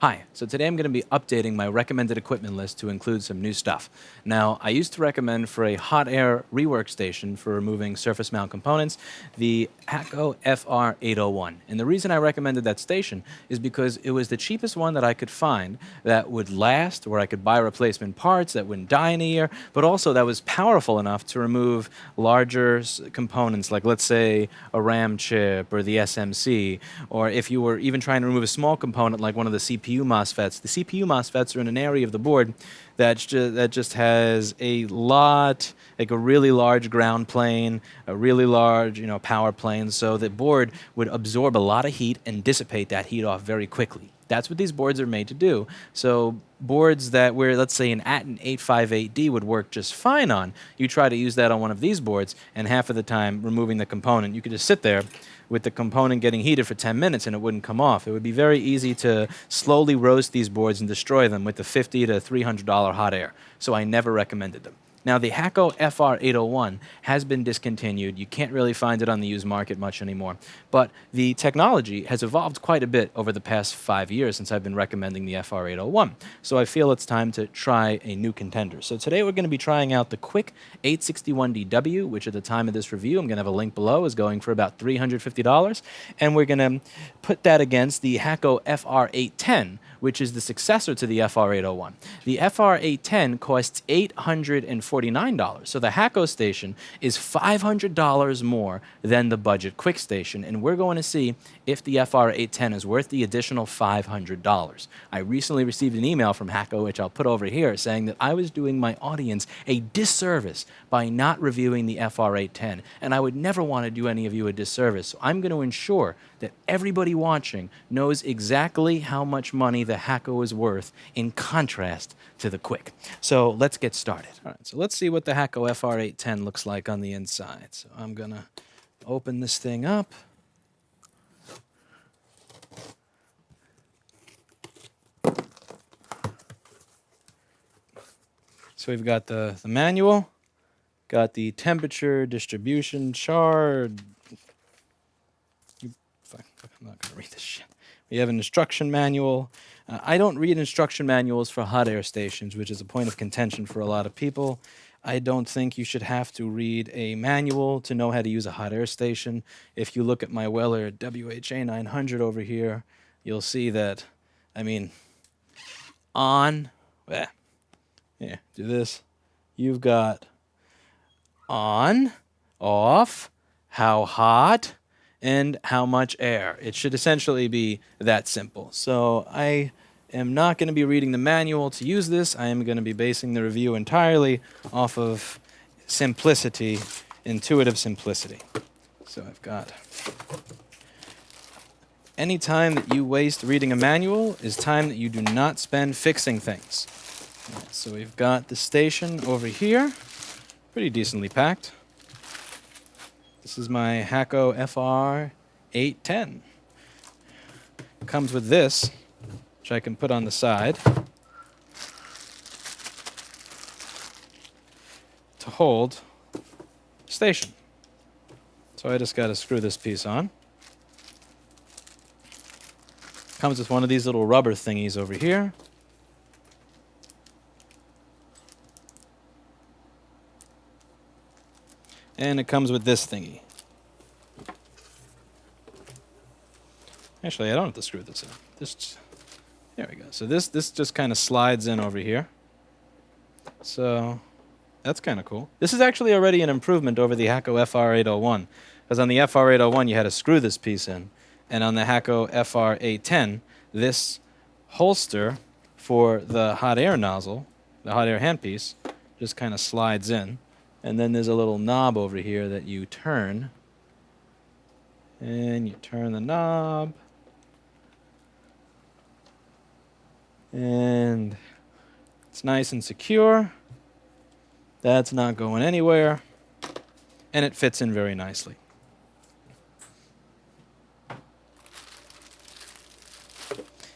Hi, so today I'm going to be updating my recommended equipment list to include some new stuff. Now, I used to recommend for a hot air rework station for removing surface mount components, the Hakko FR810. And the reason I recommended that station is because it was the cheapest one that I could find that would last, where I could buy replacement parts that wouldn't die in a year, but also that was powerful enough to remove larger components, like let's say a RAM chip or the SMC, or if you were even trying to remove a small component like one of the CPU MOSFETs. The CPU MOSFETs are in an area of the board that just has a lot, like a really large ground plane, a really large power plane, so the board would absorb a lot of heat and dissipate that heat off very quickly. That's what these boards are made to do. So boards that where, let's say, an Atten 858D would work just fine on, you try to use that on one of these boards, and half of the time removing the component, you could just sit there with the component getting heated for 10 minutes and it wouldn't come off. It would be very easy to slowly roast these boards and destroy them with the $50 to $300 hot air. So I never recommended them. Now, the Hakko FR810 has been discontinued. You can't really find it on the used market much anymore. But the technology has evolved quite a bit over the past 5 years since I've been recommending the FR801. So I feel it's time to try a new contender. So today we're going to be trying out the Quick 861DW, which at the time of this review, I'm going to have a link below, is going for about $350. And we're going to put that against the Hakko FR810, which is the successor to the FR801. The FR810 costs $849, so the Hakko station is $500 more than the budget Quick station, and we're going to see if the FR810 is worth the additional $500. I recently received an email from Hakko, which I'll put over here, saying that I was doing my audience a disservice by not reviewing the FR810, and I would never want to do any of you a disservice, so I'm going to ensure that everybody watching knows exactly how much money the Hakko is worth in contrast to the Quick. So let's get started. All right, so let's see what the Hakko FR810 looks like on the inside. So I'm going to open this thing up. So we've got the manual, got the temperature distribution chart. I'm not going to read this shit. We have an instruction manual. I don't read instruction manuals for hot air stations, which is a point of contention for a lot of people. I don't think you should have to read a manual to know how to use a hot air station. If you look at my Weller WHA900 over here, you'll see that, on, do this. You've got on, off, how hot, and how much air. It should essentially be that simple. So I am not going to be reading the manual to use this. I am going to be basing the review entirely off of simplicity, intuitive simplicity. So I've got, any time that you waste reading a manual is time that you do not spend fixing things. Right, so we've got the station over here, pretty decently packed. This is my Hakko FR810. It comes with this, which I can put on the side to hold the station. So I just got to screw this piece on. Comes with one of these little rubber thingies over here. And it comes with this thingy. Actually, I don't have to screw this in. There we go. So this just kind of slides in over here. So that's kind of cool. This is actually already an improvement over the Hakko FR801. Because on the FR801, you had to screw this piece in. And on the Hakko FR810, this holster for the hot air nozzle, the hot air handpiece, just kind of slides in. And then there's a little knob over here that you turn. And you turn the knob. And it's nice and secure. That's not going anywhere. And it fits in very nicely.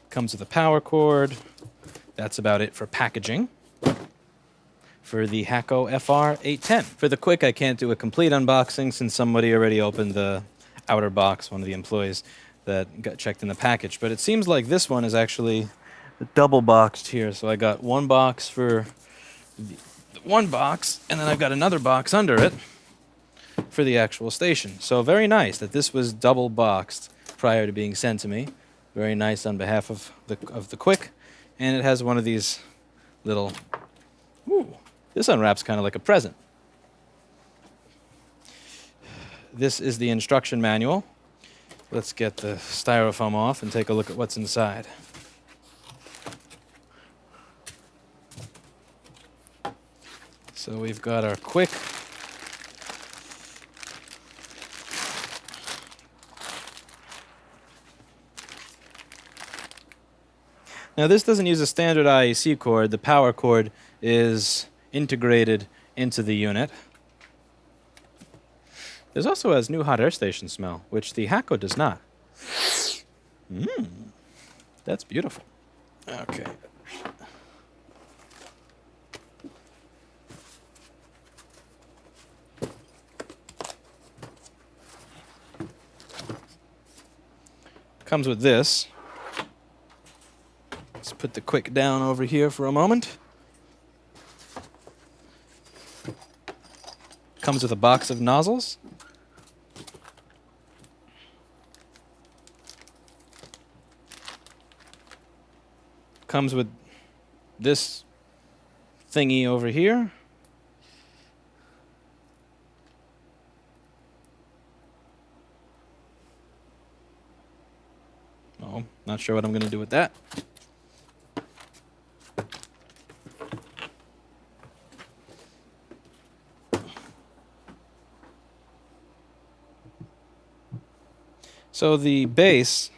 Comes with a power cord. That's about it for packaging. For the Hakko FR810. For the Quick, I can't do a complete unboxing since somebody already opened the outer box, one of the employees that got checked in the package. But it seems like this one is actually double boxed here. So I got one box for the one box, and then I've got another box under it for the actual station. So very nice that this was double boxed prior to being sent to me. Very nice on behalf of the Quick, and it has one of these little. Ooh, this unwraps kind of like a present. This is the instruction manual. Let's get the styrofoam off and take a look at what's inside. So we've got our Quick. Now this doesn't use a standard IEC cord. The power cord is integrated into the unit. This also has new hot air station smell, which the Hakko does not. That's beautiful. Okay. Comes with this. Let's put the Quick down over here for a moment. Comes with a box of nozzles. Comes with this thingy over here. Oh, not sure what I'm going to do with that. So the base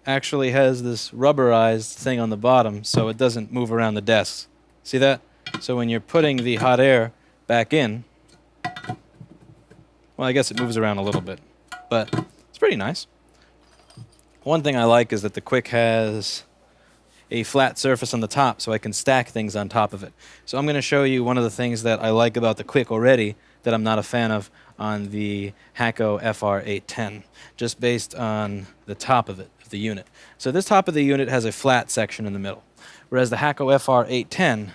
actually has this rubberized thing on the bottom so it doesn't move around the desk. See that? So when you're putting the hot air back in, well, I guess it moves around a little bit, but it's pretty nice. One thing I like is that the Quick has a flat surface on the top so I can stack things on top of it. So I'm going to show you one of the things that I like about the Quick already that I'm not a fan of on the Hakko FR810, just based on the top of it, of the unit. So this top of the unit has a flat section in the middle, whereas the Hakko FR810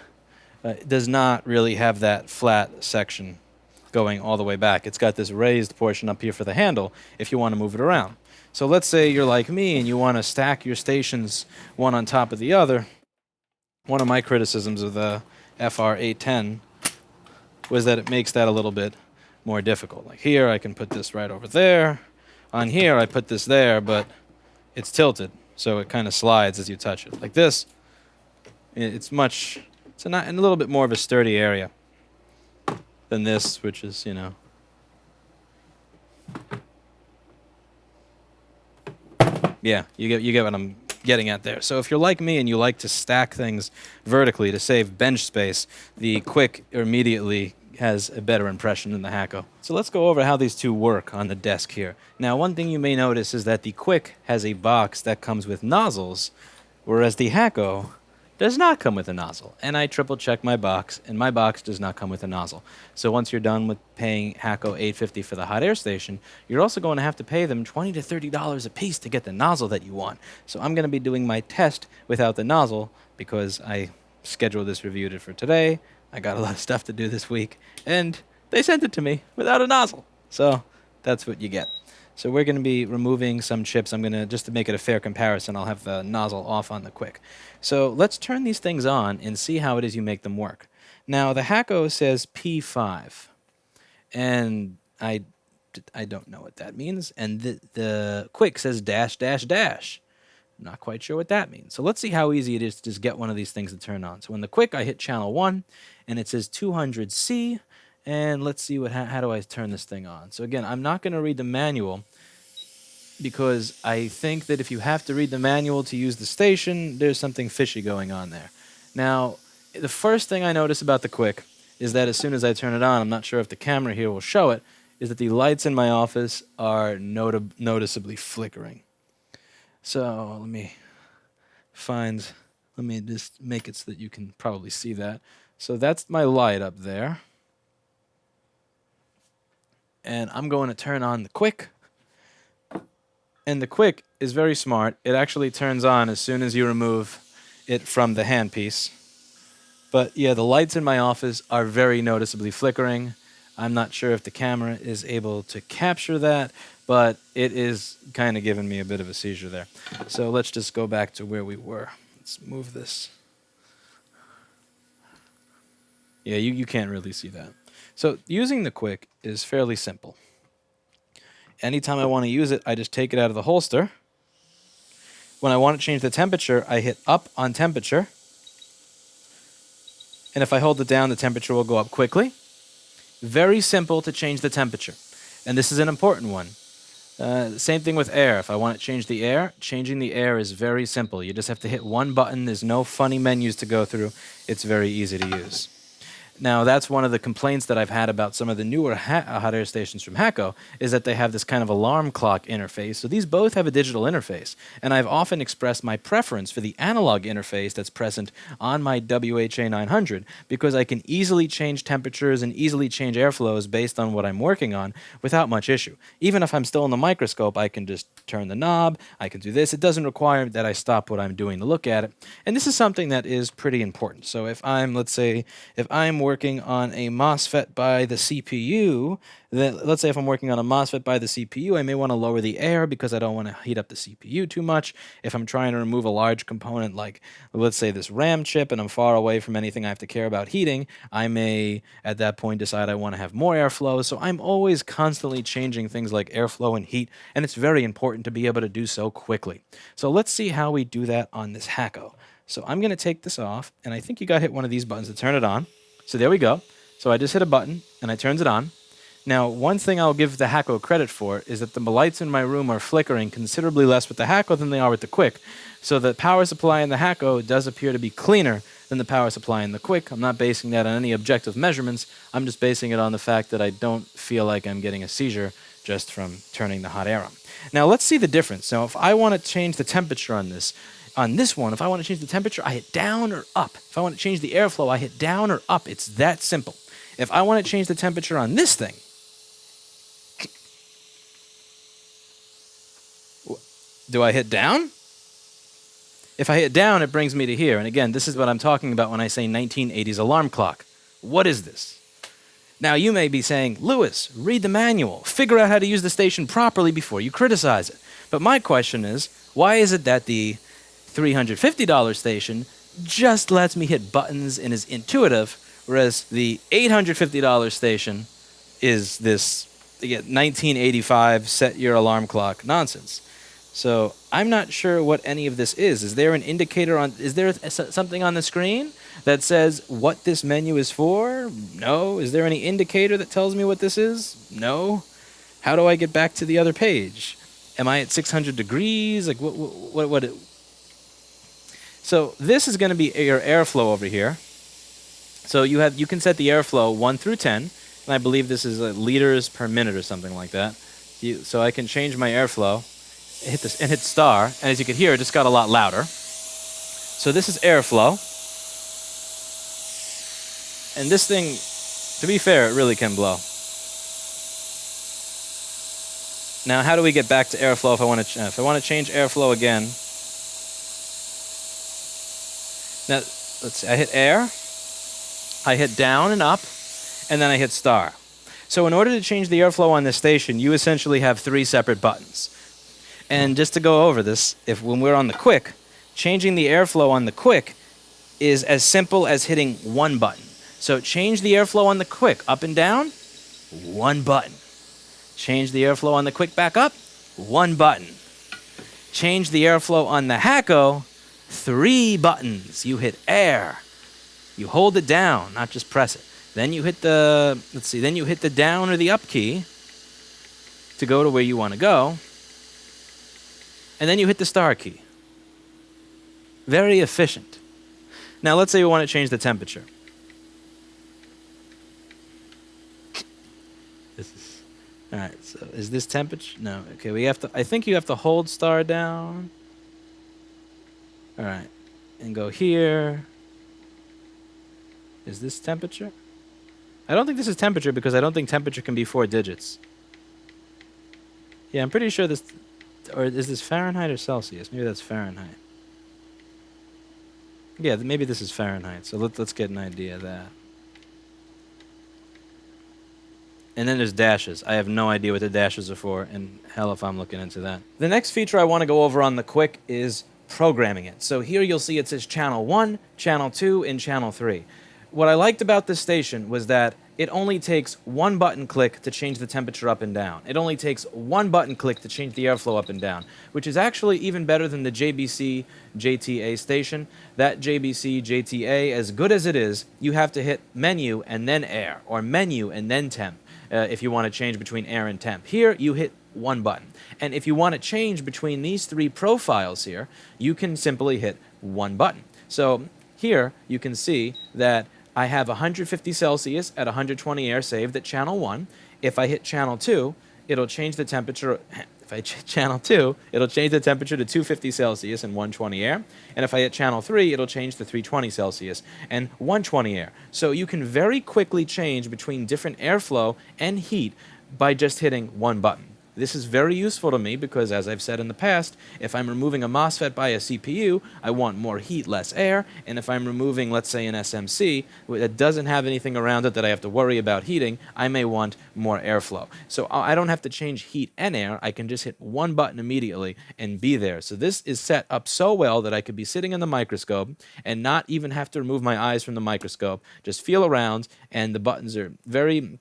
does not really have that flat section going all the way back. It's got this raised portion up here for the handle if you want to move it around. So let's say you're like me and you want to stack your stations one on top of the other. One of my criticisms of the FR810 was that it makes that a little bit more difficult. Like here, I can put this right over there. On here, I put this there, but it's tilted, so it kind of slides as you touch it. Like this, it's a little bit more of a sturdy area than this, which is, you know. Yeah, you get what I'm getting at there. So if you're like me and you like to stack things vertically to save bench space, the Quick immediately has a better impression than the Hakko. So let's go over how these two work on the desk here. Now, one thing you may notice is that the Quick has a box that comes with nozzles, whereas the Hakko does not come with a nozzle. And I triple checked my box, and my box does not come with a nozzle. So once you're done with paying Hakko $850 for the hot air station, you're also going to have to pay them $20 to $30 a piece to get the nozzle that you want. So I'm going to be doing my test without the nozzle because I scheduled this review for today. I got a lot of stuff to do this week, and they sent it to me without a nozzle. So that's what you get. So we're going to be removing some chips. I'm going to, just to make it a fair comparison, I'll have the nozzle off on the Quick. So let's turn these things on and see how it is you make them work. Now, the Hakko says P5, and I don't know what that means. And the Quick says dash, dash, dash. I'm not quite sure what that means. So let's see how easy it is to just get one of these things to turn on. So in the Quick, I hit channel 1, and it says 200C. And let's see how do I turn this thing on. So again, I'm not going to read the manual because I think that if you have to read the manual to use the station, there's something fishy going on there. Now, the first thing I notice about the Quick is that as soon as I turn it on, I'm not sure if the camera here will show it, is that the lights in my office are noticeably flickering. So let me just make it so that you can probably see that. So that's my light up there. And I'm going to turn on the Quick. And the Quick is very smart. It actually turns on as soon as you remove it from the handpiece. But yeah, the lights in my office are very noticeably flickering. I'm not sure if the camera is able to capture that, but it is kind of giving me a bit of a seizure there. So let's just go back to where we were. Let's move this. Yeah, you can't really see that. So using the quick is fairly simple. Anytime I want to use it, I just take it out of the holster. When I want to change the temperature, I hit up on temperature. And if I hold it down, the temperature will go up quickly. Very simple to change the temperature. And this is an important one. Same thing with air. If I want to change the air, changing the air is very simple. You just have to hit one button. There's no funny menus to go through. It's very easy to use. Now, that's one of the complaints that I've had about some of the newer hot air stations from Hakko, is that they have this kind of alarm clock interface. So these both have a digital interface. And I've often expressed my preference for the analog interface that's present on my WHA900 because I can easily change temperatures and easily change airflows based on what I'm working on without much issue. Even if I'm still in the microscope, I can just turn the knob, I can do this. It doesn't require that I stop what I'm doing to look at it. And this is something that is pretty important. So if I'm, let's say, if I'm working on a MOSFET by the CPU, then let's say if I'm working on a MOSFET by the CPU, I may want to lower the air because I don't want to heat up the CPU too much. If I'm trying to remove a large component like, let's say, this RAM chip, and I'm far away from anything I have to care about heating, I may, at that point, decide I want to have more airflow. So I'm always constantly changing things like airflow and heat, and it's very important to be able to do so quickly. So let's see how we do that on this Hakko. So I'm going to take this off, and I think you got to hit one of these buttons to turn it on. So there we go. So I just hit a button, and I turns it on. Now, one thing I'll give the Hakko credit for is that the lights in my room are flickering considerably less with the Hakko than they are with the Quick. So the power supply in the Hakko does appear to be cleaner than the power supply in the Quick. I'm not basing that on any objective measurements. I'm just basing it on the fact that I don't feel like I'm getting a seizure just from turning the hot air on. Now, let's see the difference. So if I want to change the temperature on this one, if I want to change the temperature, I hit down or up. If I want to change the airflow, I hit down or up. It's that simple. If I want to change the temperature on this thing, do I hit down? If I hit down, it brings me to here. And again, this is what I'm talking about when I say 1980s alarm clock. What is this? Now, you may be saying, Lewis, read the manual. Figure out how to use the station properly before you criticize it. But my question is, why is it that the $350 station just lets me hit buttons and is intuitive, whereas the $850 station is this 1985 set your alarm clock nonsense? So I'm not sure what any of this is. Is there an indicator on, is there something on the screen that says what this menu is for? No. Is there any indicator that tells me what this is? No. How do I get back to the other page? Am I at 600 degrees? Like what So this is going to be your airflow over here. So you can set the airflow 1 through 10, and I believe this is liters per minute or something like that. So I can change my airflow. Hit this and hit star, and as you can hear, it just got a lot louder. So this is airflow, and this thing, to be fair, it really can blow. Now, how do we get back to airflow if I want to change airflow again? Now, let's see. I hit air, I hit down and up, and then I hit star. So in order to change the airflow on this station, you essentially have 3 separate buttons. And just to go over this, when we're on the Quick, changing the airflow on the Quick is as simple as hitting one button. So change the airflow on the Quick up and down, one button. Change the airflow on the Quick back up, one button. Change the airflow on the Hakko, 3 buttons. You hit air. You hold it down, not just press it. Then you hit then you hit the down or the up key to go to where you want to go. And then you hit the star key. Very efficient. Now let's say we want to change the temperature. All right, so is this temperature? No, okay, I think you have to hold star down. All right, and go here. Is this temperature? I don't think this is temperature because I don't think temperature can be 4 digits. Yeah, I'm pretty sure this, or is this Fahrenheit or Celsius? Maybe that's Fahrenheit. Yeah, maybe this is Fahrenheit, so let's get an idea of that. And then there's dashes. I have no idea what the dashes are for, and hell if I'm looking into that. The next feature I want to go over on the Quick is programming it. So here you'll see it says channel 1, channel 2, and channel 3. What I liked about this station was that it only takes one button click to change the temperature up and down. It only takes one button click to change the airflow up and down, which is actually even better than the JBC JTA station. That JBC JTA, as good as it is, you have to hit menu and then air, or menu and then temp, if you want to change between air and temp. Here, you hit one button. And if you want to change between these three profiles here, you can simply hit one button. So here, you can see that I have 150 Celsius at 120 air saved at channel 1. If I hit channel 2, it'll change the temperature. If I hit channel 2, it'll change the temperature to 250 Celsius and 120 air. And if I hit channel 3, it'll change to 320 Celsius and 120 air. So you can very quickly change between different airflow and heat by just hitting one button. This is very useful to me because, as I've said in the past, if I'm removing a MOSFET by a CPU, I want more heat, less air. And if I'm removing, let's say, an SMC that doesn't have anything around it that I have to worry about heating, I may want more airflow. So I don't have to change heat and air. I can just hit one button immediately and be there. So this is set up so well that I could be sitting in the microscope and not even have to remove my eyes from the microscope. Just feel around, and the buttons are very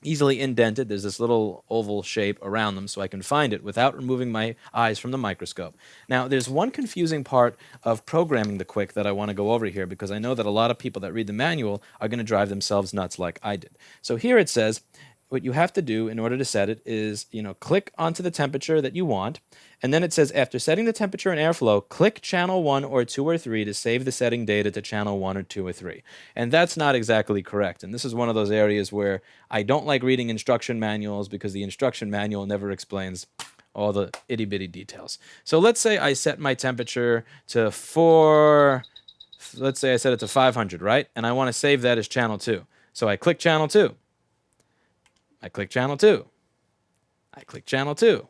easily indented. There's this little oval shape around them so I can find it without removing my eyes from the microscope. Now, there's one confusing part of programming the Quick that I want to go over here because I know that a lot of people that read the manual are going to drive themselves nuts like I did. So here it says what you have to do in order to set it is, click onto the temperature that you want, and then it says after setting the temperature and airflow, click channel 1 or 2 or 3 to save the setting data to channel 1 or 2 or 3. And that's not exactly correct. And this is one of those areas where I don't like reading instruction manuals because the instruction manual never explains all the itty-bitty details. So let's say I set my temperature to let's say I set it to 500, right? And I want to save that as channel 2. So I click channel 2. I click channel 2. I click channel 2.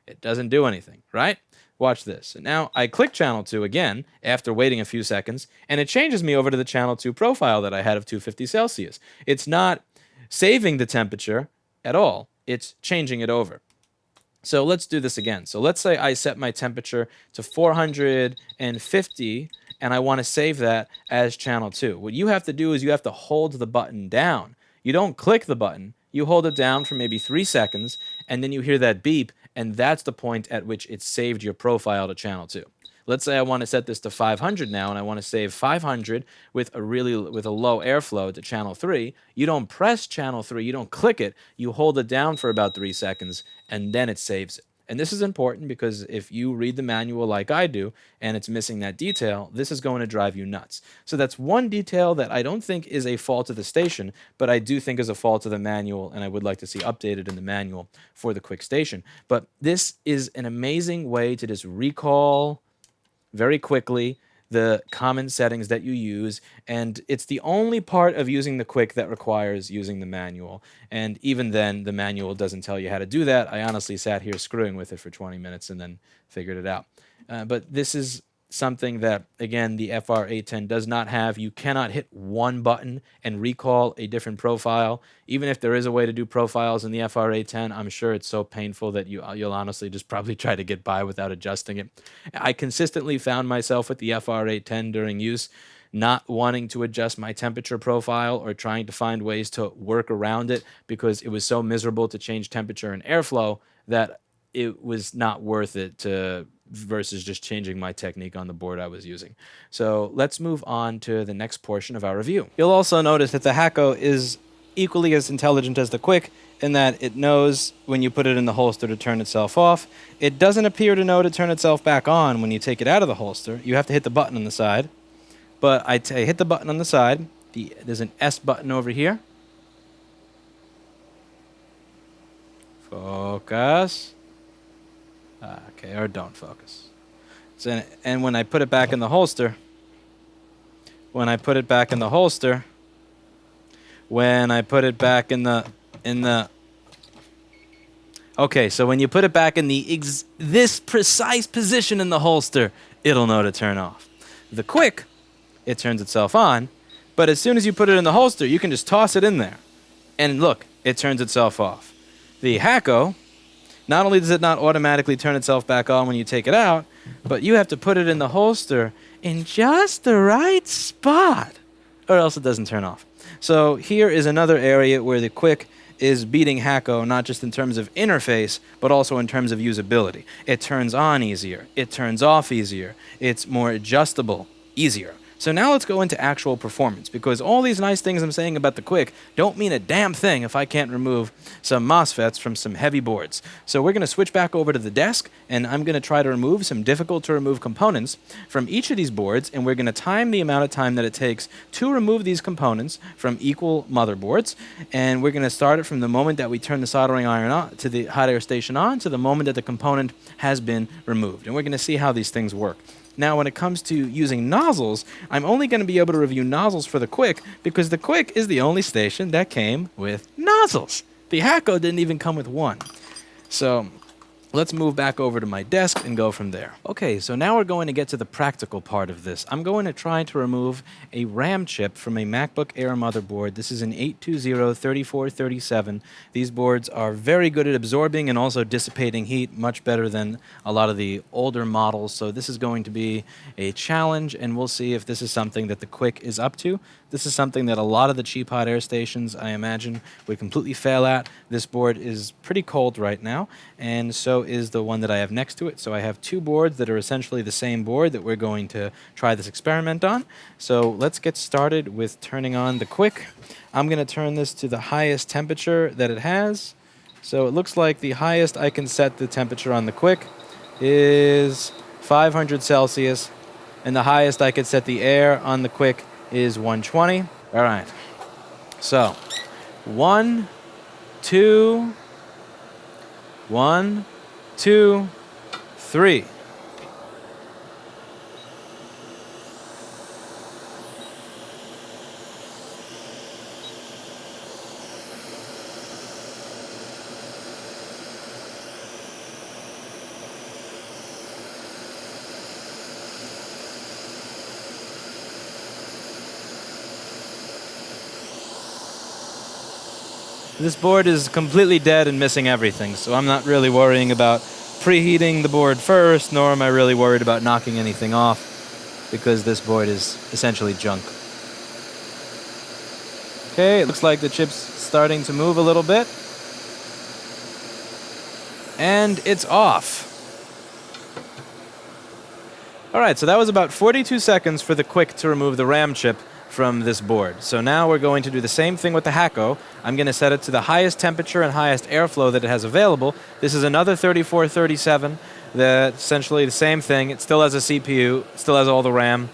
It doesn't do anything, right? Watch this. And now I click channel 2 again after waiting a few seconds, and it changes me over to the channel 2 profile that I had of 250 Celsius. It's not saving the temperature at all. It's changing it over. So let's do this again. So let's say I set my temperature to 450, and I want to save that as channel 2. What you have to do is you have to hold the button down. You don't click the button. You hold it down for maybe 3 seconds, and then you hear that beep, and that's the point at which it saved your profile to channel 2. Let's say I want to set this to 500 now, and I want to save 500 with a low airflow to channel 3. You don't press channel 3, you don't click it, you hold it down for about 3 seconds, and then it saves it. And this is important because if you read the manual like I do and it's missing that detail, this is going to drive you nuts. So that's one detail that I don't think is a fault of the station, but I do think is a fault of the manual, and I would like to see updated in the manual for the Quick Station. But this is an amazing way to just recall very quickly the common settings that you use, and it's the only part of using the Quick that requires using the manual. And even then, the manual doesn't tell you how to do that. I honestly sat here screwing with it for 20 minutes and then figured it out. But this is something that, again, the FR810 does not have. You cannot hit one button and recall a different profile. Even if there is a way to do profiles in the FR810, I'm sure it's so painful that you'll honestly just probably try to get by without adjusting it. I consistently found myself with the FR810 during use not wanting to adjust my temperature profile or trying to find ways to work around it because it was so miserable to change temperature and airflow that it was not worth it versus just changing my technique on the board I was using. So let's move on to the next portion of our review. You'll also notice that the Hakko is equally as intelligent as the Quick in that it knows when you put it in the holster to turn itself off. It doesn't appear to know to turn itself back on when you take it out of the holster. You have to hit the button on the side. But I hit the button on the side. There's an S button over here. Focus. Okay, or don't focus. So, and when I put it back in the holster, when I put it back in the okay, so when you put it back in this precise position in the holster, it'll know to turn off. The Quick it turns itself on. But as soon as you put it in the holster, you can just toss it in there. And look, it turns itself off. The Hakko, not only does it not automatically turn itself back on when you take it out, but you have to put it in the holster in just the right spot, or else it doesn't turn off. So here is another area where the Quick is beating Hakko, not just in terms of interface, but also in terms of usability. It turns on easier. It turns off easier. It's more adjustable, easier. So now let's go into actual performance, because all these nice things I'm saying about the Quick don't mean a damn thing if I can't remove some MOSFETs from some heavy boards. So we're going to switch back over to the desk, and I'm going to try to remove some difficult to remove components from each of these boards, and we're going to time the amount of time that it takes to remove these components from equal motherboards. And we're going to start it from the moment that we turn the soldering iron on to the hot air station on to the moment that the component has been removed. And we're going to see how these things work. Now, when it comes to using nozzles, I'm only going to be able to review nozzles for the Quick because the Quick is the only station that came with nozzles. The Hakko didn't even come with one. So let's move back over to my desk and go from there. Okay, so now we're going to get to the practical part of this. I'm going to try to remove a RAM chip from a MacBook Air motherboard. This is an 820-3437. These boards are very good at absorbing and also dissipating heat, much better than a lot of the older models. So this is going to be a challenge, and we'll see if this is something that the Quick is up to. This is something that a lot of the cheap hot air stations, I imagine, would completely fail at. This board is pretty cold right now, and so is the one that I have next to it. So I have two boards that are essentially the same board that we're going to try this experiment on. So let's get started with turning on the Quick. I'm going to turn this to the highest temperature that it has. So it looks like the highest I can set the temperature on the Quick is 500 Celsius, and the highest I could set the air on the Quick is 120. All right. So 1, 2, 1, 2, 3. This board is completely dead and missing everything, so I'm not really worrying about preheating the board first, nor am I really worried about knocking anything off, because this board is essentially junk. Okay, it looks like the chip's starting to move a little bit. And it's off. Alright, so that was about 42 seconds for the Quick to remove the RAM chip from this board. So now we're going to do the same thing with the Hakko. I'm going to set it to the highest temperature and highest airflow that it has available. This is another 3437. That's essentially the same thing. It still has a CPU, still has all the RAM,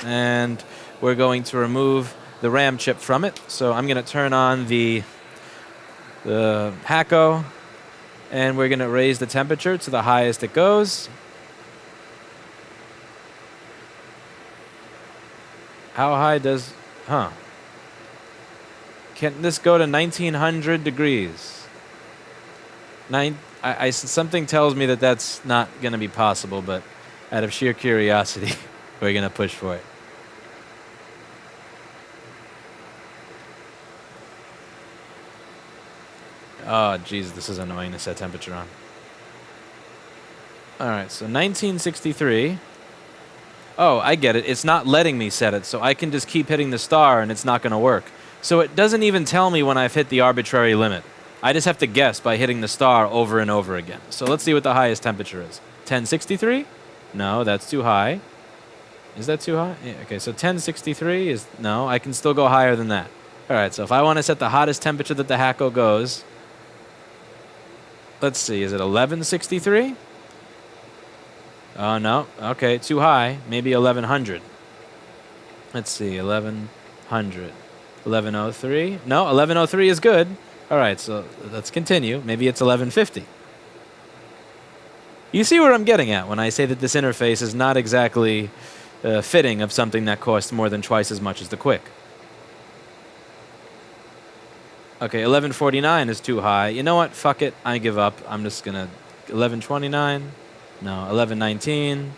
and we're going to remove the RAM chip from it. So I'm going to turn on the Hakko, and we're going to raise the temperature to the highest it goes. How high does... Can this go to 1900 degrees? Something tells me that that's not going to be possible, but out of sheer curiosity, we're going to push for it. Oh, jeez, this is annoying to set temperature on. All right, so 1963... Oh, I get it. It's not letting me set it, so I can just keep hitting the star and it's not going to work. So it doesn't even tell me when I've hit the arbitrary limit. I just have to guess by hitting the star over and over again. So let's see what the highest temperature is. 1063? No, that's too high. Is that too high? Yeah, okay, so 1063 is... No, I can still go higher than that. All right, so if I want to set the hottest temperature that the Hakko goes... Let's see, is it 1163? Oh, no. Okay, too high. Maybe 1100. Let's see, 1100. 1103? No, 1103 is good. All right, so let's continue. Maybe it's 1150. You see where I'm getting at when I say that this interface is not exactly fitting of something that costs more than twice as much as the Quick. Okay, 1149 is too high. You know what? Fuck it. I give up. I'm just going to... 1129... No, 1119,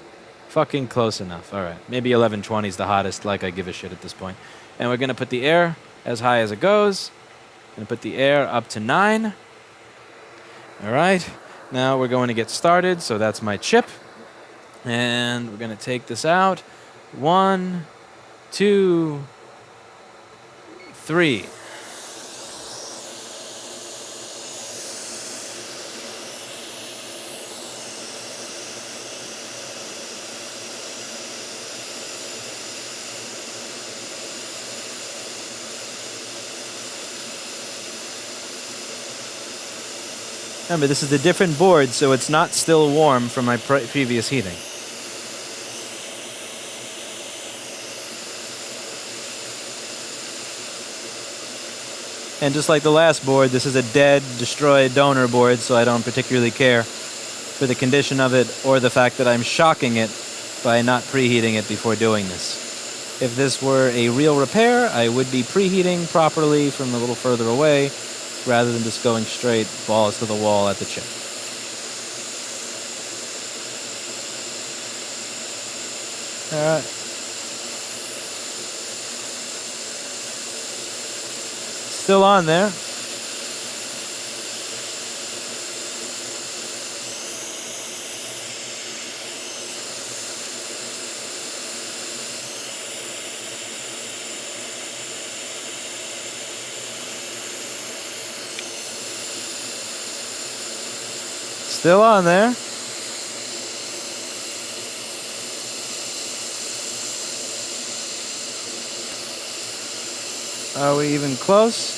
fucking close enough. All right, maybe 1120 is the hottest, like I give a shit at this point. And we're going to put the air as high as it goes. Going to put the air up to 9. All right, now we're going to get started. So that's my chip. And we're going to take this out. 1, 2, 3. Remember, this is a different board, so it's not still warm from my previous heating. And just like the last board, this is a dead, destroyed donor board, so I don't particularly care for the condition of it or the fact that I'm shocking it by not preheating it before doing this. If this were a real repair, I would be preheating properly from a little further away, rather than just going straight balls to the wall at the chip. All right. Still on there. Still on there. Are we even close?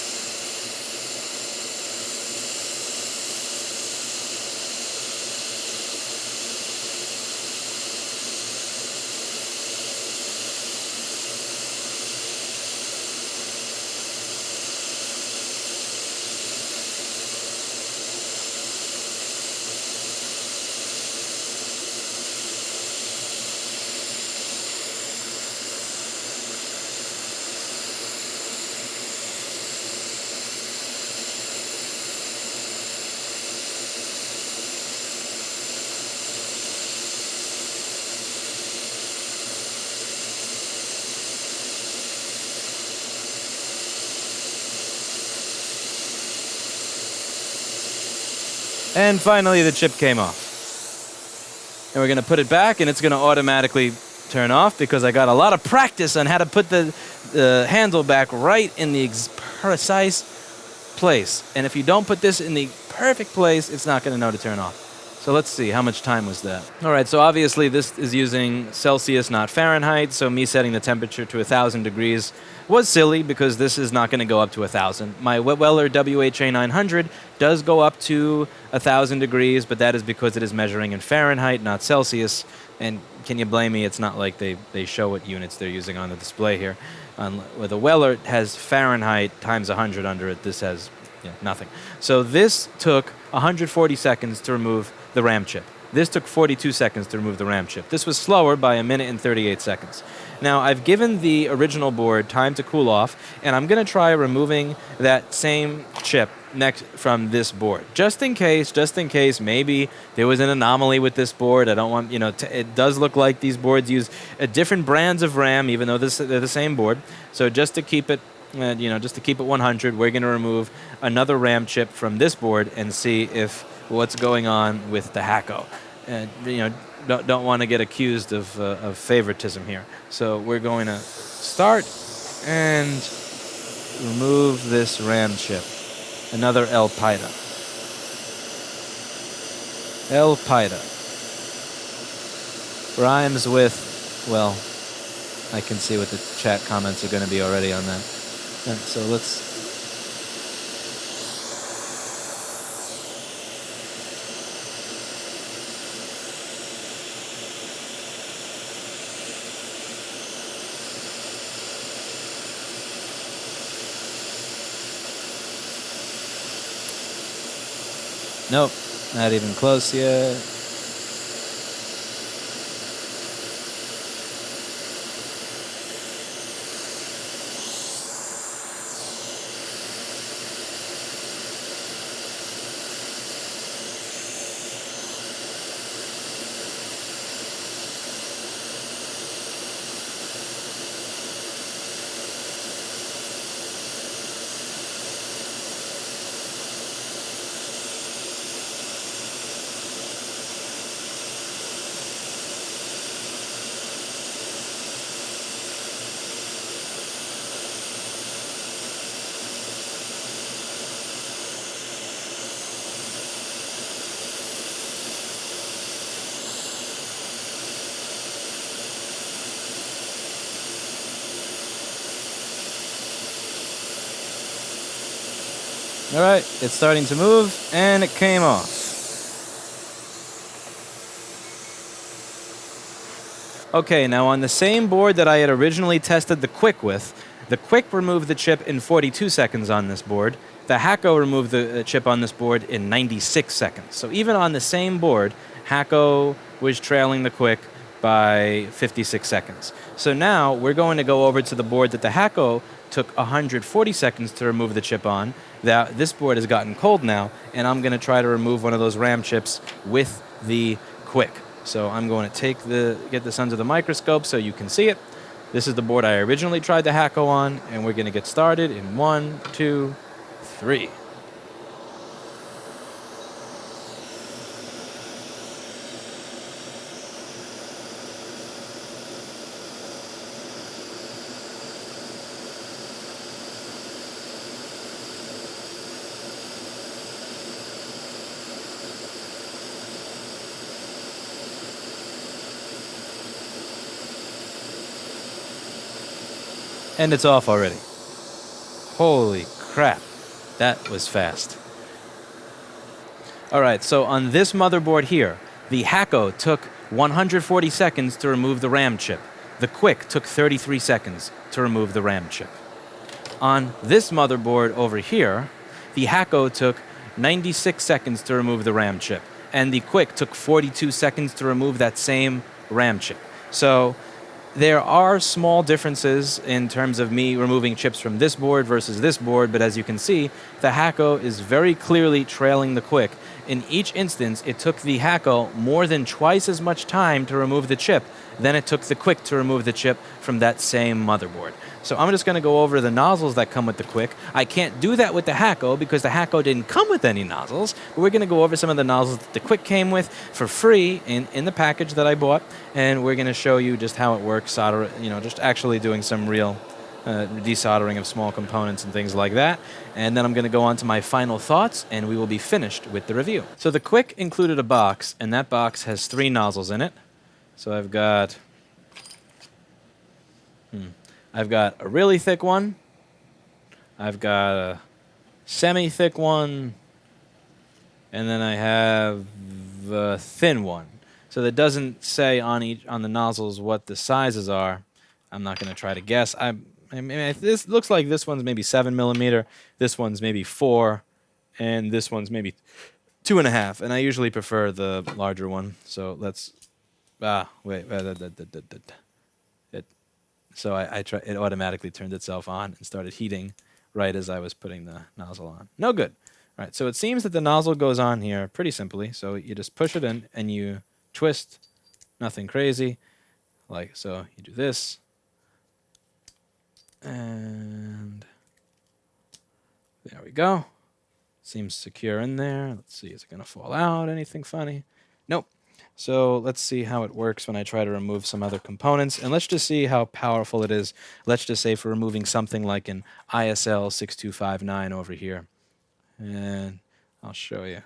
And finally, the chip came off. And we're going to put it back, and it's going to automatically turn off because I got a lot of practice on how to put the handle back right in the precise place. And if you don't put this in the perfect place, it's not going to know to turn off. So let's see, how much time was that? All right, so obviously this is using Celsius, not Fahrenheit, so me setting the temperature to 1,000 degrees was silly because this is not going to go up to 1,000. My Weller WHA900 does go up to 1,000 degrees, but that is because it is measuring in Fahrenheit, not Celsius. And can you blame me? It's not like they show what units they're using on the display here. With the Weller, it has Fahrenheit times 100 under it. This has nothing. So this took 140 seconds to remove the RAM chip. This took 42 seconds to remove the RAM chip. This was slower by 1 minute and 38 seconds. Now, I've given the original board time to cool off, and I'm going to try removing that same chip next from this board. Just in case, maybe there was an anomaly with this board. I don't want, it does look like these boards use different brands of RAM, even though they're the same board. So just to keep it, just to keep it 100, we're going to remove another RAM chip from this board and see if what's going on with the Hakko. Don't want to get accused of favoritism here. So we're going to start and remove this RAM chip. Another El Paida. El Paida. Rhymes with, well, I can see what the chat comments are going to be already on that. So let's... Nope, not even close yet. All right, it's starting to move, and it came off. Okay, now on the same board that I had originally tested the Quick with, the Quick removed the chip in 42 seconds on this board. The Hakko removed the chip on this board in 96 seconds. So even on the same board, Hakko was trailing the Quick by 56 seconds. So now we're going to go over to the board that the Hakko took 140 seconds to remove the chip on. This board has gotten cold now, and I'm going to try to remove one of those RAM chips with the Quick. So I'm going to get this under the microscope so you can see it. This is the board I originally tried the Hakko on, and we're going to get started in 1, 2, 3. And it's off already. Holy crap, that was fast. All right, so on this motherboard here, the Hakko took 140 seconds to remove the RAM chip. The Quick took 33 seconds to remove the RAM chip. On this motherboard over here, the Hakko took 96 seconds to remove the RAM chip, and the Quick took 42 seconds to remove that same RAM chip. So there are small differences in terms of me removing chips from this board versus this board, but as you can see, the Hakko is very clearly trailing the Quick. In each instance, it took the Hakko more than twice as much time to remove the chip than it took the Quick to remove the chip from that same motherboard. So I'm just going to go over the nozzles that come with the Quick. I can't do that with the Hakko because the Hakko didn't come with any nozzles, but we're going to go over some of the nozzles that the Quick came with for free in the package that I bought, and we're going to show you just how it works, just actually doing some real desoldering of small components and things like that. And then I'm going to go on to my final thoughts, and we will be finished with the review. So the Quick included a box, and that box has 3 nozzles in it. So I've got a really thick one, I've got a semi-thick one, and then I have a thin one. So that doesn't say on the nozzles what the sizes are. I'm not going to try to guess. This looks like this one's maybe 7 millimeter, this one's maybe 4, and this one's maybe 2.5. And I usually prefer the larger one. So let's So it automatically turned itself on and started heating right as I was putting the nozzle on. No good. All right, so it seems that the nozzle goes on here pretty simply. So you just push it in and you twist, nothing crazy. Like so, you do this. And there we go. Seems secure in there. Let's see, is it going to fall out? Anything funny? Nope. So let's see how it works when I try to remove some other components. And let's just see how powerful it is. Let's just say for removing something like an ISL6259 over here. And I'll show you.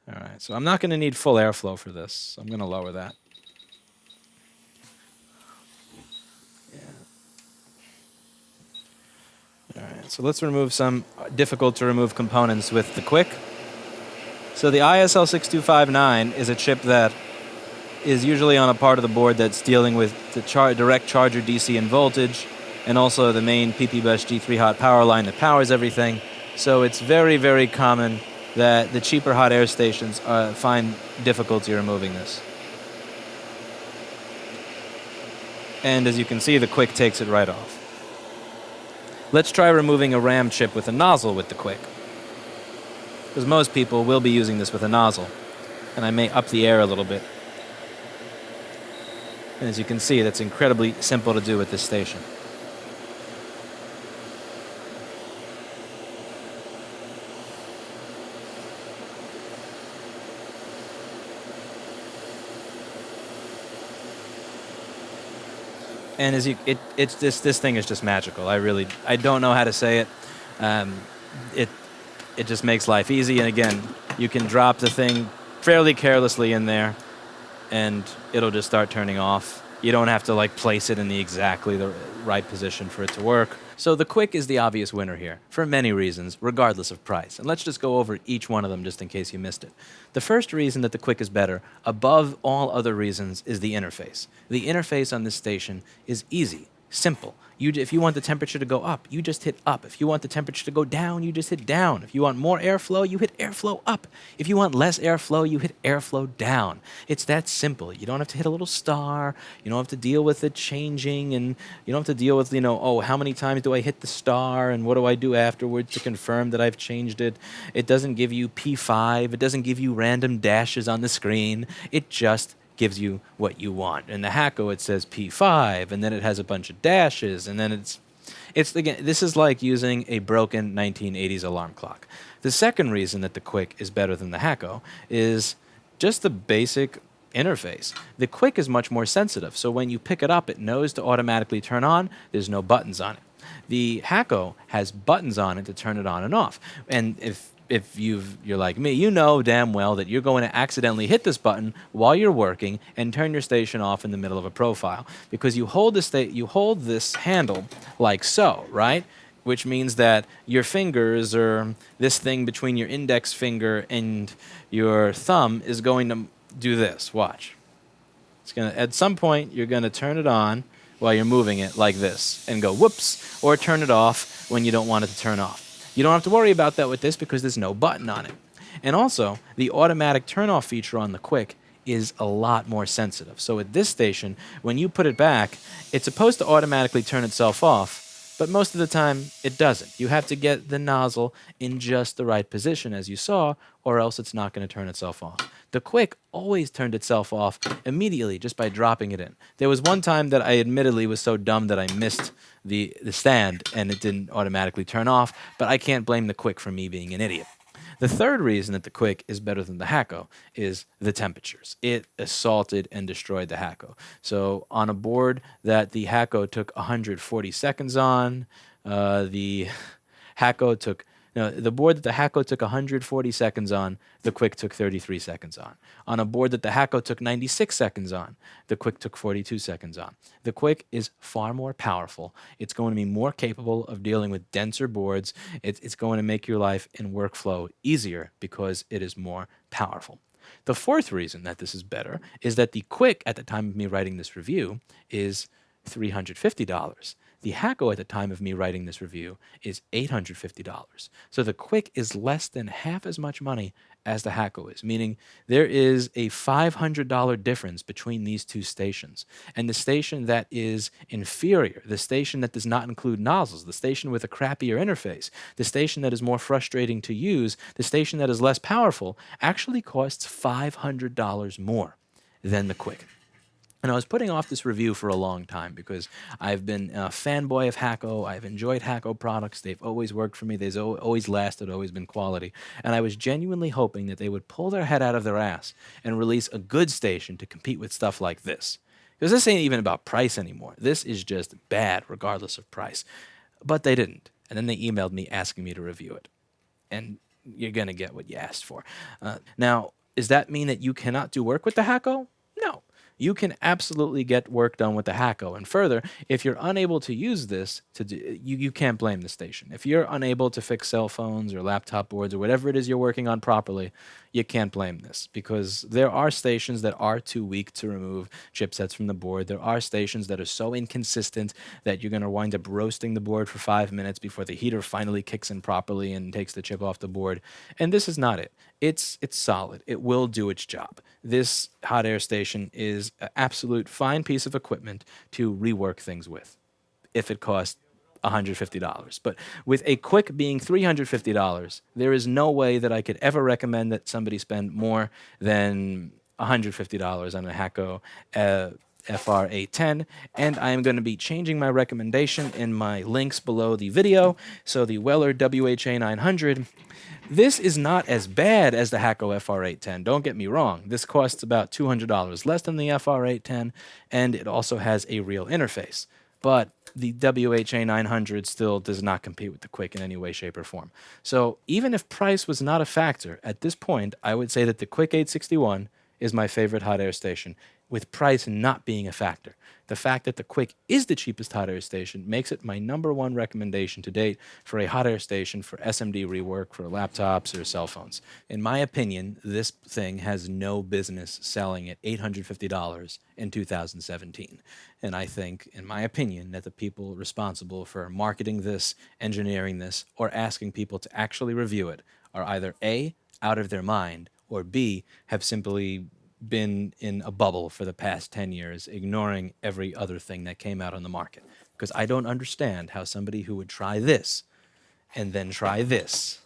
All right, so I'm not going to need full airflow for this. So I'm going to lower that. All right, so let's remove some difficult to remove components with the Quick. So the ISL6259 is a chip that is usually on a part of the board that's dealing with the direct charger DC and voltage, and also the main PP-Bus G3 hot power line that powers everything. So it's very, very common that the cheaper hot air stations find difficulty removing this. And as you can see, the Quick takes it right off. Let's try removing a RAM chip with a nozzle with the Quick, because most people will be using this with a nozzle, and I may up the air a little bit. And as you can see, that's incredibly simple to do with this station. And this thing is just magical. I don't know how to say it. It just makes life easy. And again, you can drop the thing fairly carelessly in there, and it'll just start turning off. You don't have to like place it in the exactly the right position for it to work. So the Quick is the obvious winner here, for many reasons, regardless of price. And let's just go over each one of them just in case you missed it. The first reason that the Quick is better, above all other reasons, is the interface. The interface on this station is easy, simple. If you want the temperature to go up, you just hit up. If you want the temperature to go down, you just hit down. If you want more airflow, you hit airflow up. If you want less airflow, you hit airflow down. It's that simple. You don't have to hit a little star. You don't have to deal with it changing, and you don't have to deal with, oh, how many times do I hit the star, and what do I do afterwards to confirm that I've changed it? It doesn't give you P5. It doesn't give you random dashes on the screen. It just gives you what you want. In the Hakko, it says P5, and then it has a bunch of dashes, and then again, this is like using a broken 1980s alarm clock. The second reason that the Quick is better than the Hakko is just the basic interface. The Quick is much more sensitive, so when you pick it up, it knows to automatically turn on. There's no buttons on it. The Hakko has buttons on it to turn it on and off, and if you're like me, you know damn well that you're going to accidentally hit this button while you're working and turn your station off in the middle of a profile, because you hold this handle like so, right? Which means that your fingers, or this thing between your index finger and your thumb, is going to do this. Watch. At some point, you're going to turn it on while you're moving it like this and go whoops, or turn it off when you don't want it to turn off. You don't have to worry about that with this because there's no button on it. And also, the automatic turn-off feature on the Quick is a lot more sensitive. So at this station, when you put it back, it's supposed to automatically turn itself off, but most of the time, it doesn't. You have to get the nozzle in just the right position, as you saw, or else it's not going to turn itself off. The Quick always turned itself off immediately just by dropping it in. There was one time that I admittedly was so dumb that I missed the stand and it didn't automatically turn off, but I can't blame the Quick for me being an idiot. The third reason that the Quick is better than the Hakko is the temperatures. It assaulted and destroyed the Hakko. So on a board that the Hakko took 140 seconds on, the board that the Hakko took 140 seconds on, the Quick took 33 seconds on. On a board that the Hakko took 96 seconds on, the Quick took 42 seconds on. The Quick is far more powerful. It's going to be more capable of dealing with denser boards. It's going to make your life and workflow easier because it is more powerful. The fourth reason that this is better is that the Quick, at the time of me writing this review, is $350. The Hakko at the time of me writing this review is $850. So the Quick is less than half as much money as the Hakko is, meaning there is a $500 difference between these two stations. And the station that is inferior, the station that does not include nozzles, the station with a crappier interface, the station that is more frustrating to use, the station that is less powerful, actually costs $500 more than the Quick. And I was putting off this review for a long time because I've been a fanboy of Hakko. I've enjoyed Hakko products. They've always worked for me. They've always lasted, always been quality. And I was genuinely hoping that they would pull their head out of their ass and release a good station to compete with stuff like this. Because this ain't even about price anymore. This is just bad regardless of price. But they didn't. And then they emailed me asking me to review it. And you're going to get what you asked for. Now, does that mean that you cannot do work with the Hakko? No. You can absolutely get work done with the Hakko. And further, if you're unable to use this, you can't blame the station. If you're unable to fix cell phones or laptop boards or whatever it is you're working on properly, you can't blame this, because there are stations that are too weak to remove chipsets from the board. There are stations that are so inconsistent that you're going to wind up roasting the board for 5 minutes before the heater finally kicks in properly and takes the chip off the board. And this is not it. It's solid. It will do its job. This hot air station is an absolute fine piece of equipment to rework things with, if it costs $150. But with a Quick being $350, there is no way that I could ever recommend that somebody spend more than $150 on a Hakko FR810, and I am going to be changing my recommendation in my links below the video. So the Weller WHA900, this is not as bad as the Hakko FR810. Don't get me wrong. This costs about $200 less than the FR810, and it also has a real interface. But the WHA900 still does not compete with the Quick in any way, shape, or form. So even if price was not a factor, at this point, I would say that the Quick 861 is my favorite hot air station, with price not being a factor. The fact that the Quick is the cheapest hot air station makes it my #1 recommendation to date for a hot air station for SMD rework for laptops or cell phones. In my opinion, this thing has no business selling at $850 in 2017. And I think, in my opinion, that the people responsible for marketing this, engineering this, or asking people to actually review it are either A, out of their mind, or B, have simply been in a bubble for the past 10 years, ignoring every other thing that came out on the market. Because I don't understand how somebody who would try this and then try this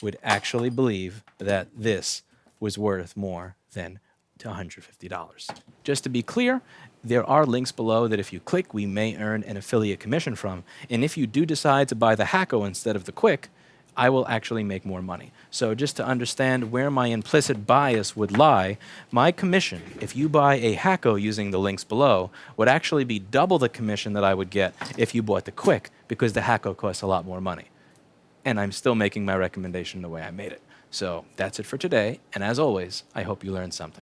would actually believe that this was worth more than $150. Just to be clear, there are links below that if you click, we may earn an affiliate commission from. And if you do decide to buy the Hakko instead of the Quick, I will actually make more money. So just to understand where my implicit bias would lie, my commission, if you buy a Hakko using the links below, would actually be double the commission that I would get if you bought the Quick, because the Hakko costs a lot more money. And I'm still making my recommendation the way I made it. So that's it for today, and as always, I hope you learned something.